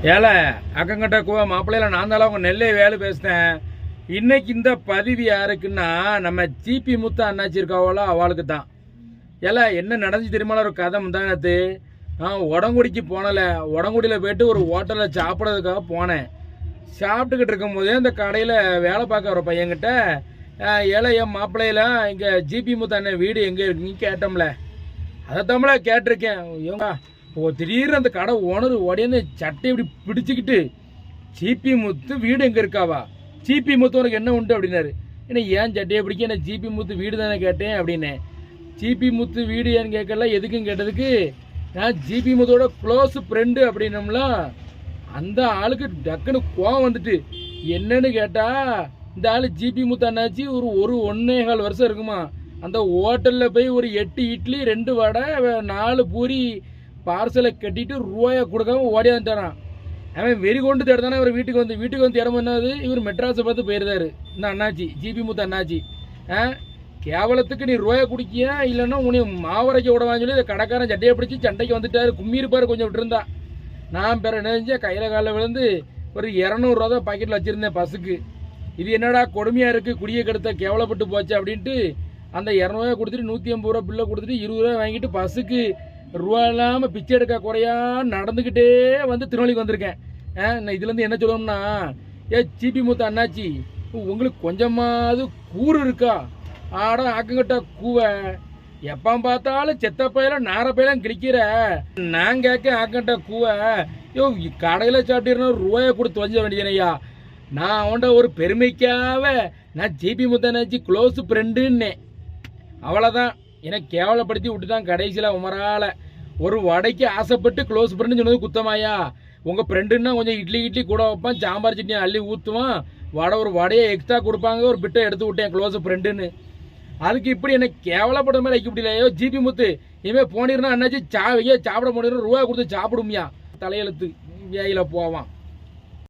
ஏழை அக்கங்கிட்ட மாப்பிள்ளையில நான் தான் அவங்க நெல்லை வேலை பேசினேன். இன்னைக்கு இந்த பதிவு யாருக்குன்னா நம்ம ஜிபி முத்து அண்ணாச்சி இருக்காவளோ அவளுக்கு தான். ஏல என்ன நடந்துச்சு தெரியுமா? ஒரு கதை முந்தானத்து நான் உடங்குடிக்கு போனல. உடங்குடியில் போயிட்டு ஒரு ஹோட்டலில் சாப்பிட்றதுக்காக போனேன். சாப்பிட்டுக்கிட்டு இருக்கும் போதே இந்த கடையில் வேலை பார்க்க ஒரு பையன்கிட்ட ஏழை என் மாப்பிள்ளையில இங்கே ஜிபி முத்து அண்ணன் வீடு எங்கே இருக்குன்னு கேட்டோம்ல. அதை தமிழ கேட்டிருக்கேன். இவங்க திடீர்னு அந்த கடை ஓனர் உடனே சட்டை இப்படி பிடிச்சிக்கிட்டு ஜிபி முத்து வீடு எங்கே இருக்காவா? ஜிபி முத்து உனக்கு என்ன உண்டு அப்படின்னாரு. ஏன்னா ஏன் சட்டையை பிடிக்க என்ன ஜிபி முத்து வீடு தானே கேட்டேன் அப்படின்னேன். ஜிபி முத்து வீடு ஏன்னு கேட்கல, எதுக்கும் கேட்டதுக்கு நான் ஜிபி முத்தோட க்ளோஸ் ஃப்ரெண்டு அப்படின்னோம்ல. அந்த ஆளுக்கு டக்குன்னு கோவம் வந்துட்டு என்னன்னு கேட்டா, இந்த ஆள் ஜிபி முத்து அண்ணாச்சி ஒரு 1.25 வருஷம் இருக்குமா அந்த ஹோட்டலில் போய் ஒரு 8 இட்லி 2 வடை 4 பூரி பார்சலை கட்டிட்டு ரூபாயை கொடுக்காம ஓடியாந்துட்டாரான். அவன் வெறி கொண்டு தேடுதானே இவர் வீட்டுக்கு வந்து தேடம் பண்ணாது. இவர் மெட்ராஸை பார்த்து போயிருந்தாரு இந்த அண்ணாச்சி, ஜிபி முத்து அண்ணாச்சி. கேவலத்துக்கு நீ ரூபாயை குடிக்கியா இல்லைன்னா உன்னை மாவரைக்க விடவான்னு சொல்லி கடைக்காரன் சட்டையை பிடிச்சி சண்டைக்கு வந்துட்டாரு. கும்மியிருப்பார் கொஞ்சம் விட்டுருந்தா. நான் பேர நினைஞ்சா கையில் காலில் விழுந்து ஒரு 200 ரூபா தான் பாக்கெட்டில் வச்சுருந்தேன் பஸ்ஸுக்கு. இது என்னடா கொடுமையாக இருக்குது, குடியை கெடுத்த கேவலப்பட்டு போச்சு அப்படின்ட்டு அந்த 200 கொடுத்துட்டு 150 ரூபா பில்லை கொடுத்துட்டு 20 ரூபா வாங்கிட்டு பஸ்ஸுக்கு ரூபா இல்லாமல் பிச்சை எடுக்க குறையா நடந்துக்கிட்டே வந்து திருநெல்வேலிக்கு வந்திருக்கேன். நான் இதுலேருந்து என்ன சொல்லணும்னா, ஜிபி முத்து அண்ணாச்சி உங்களுக்கு கொஞ்சமாவது கூறு இருக்கா? ஆட ஆக்கங்கிட்ட கூவ எப்போ பார்த்தாலும் செத்த பையில நார பையெல்லாம் கிழிக்கிற. நான் கேட்க ஆக்கங்கிட்ட கூவ கடையில் சாப்பிட்டு ரூபாயை கொடுத்து தொலைஞ்ச வேண்டியனையா. நான் அவன்கிட்ட ஒரு பெருமைக்காக நான் ஜிபி முத்து அண்ணாச்சி க்ளோஸ் ஃப்ரெண்டுன்னே. அவ்வளோதான். எனக்கு கேவலப்படுத்தி விட்டு தான் கடைசியில் உமரால ஒரு வடைக்கு ஆசைப்பட்டு க்ளோஸ் ஃப்ரெண்டுன்னு சொன்னது குத்தமாயா? உங்கள் ஃப்ரெண்டுன்னா கொஞ்சம் இட்லி கூட வைப்பான், சாம்பார் சட்னி அள்ளி ஊற்றுவான், ஒரு வடையை எக்ஸ்ட்ரா கொடுப்பாங்க, ஒரு பிட்டை எடுத்து விட்டேன் க்ளோஸ் ஃப்ரெண்டுன்னு. அதுக்கு இப்படி எனக்கு கேவலப்படுற மாதிரி வைக்க முடியலையோ ஜிபி முத்து. இனிமேல் போனிருந்தா அண்ணாச்சி சாப்பிட போனிருந்தா ரூபா கொடுத்து சாப்பிடுமியா தலையெழுத்து வேயில போவான்.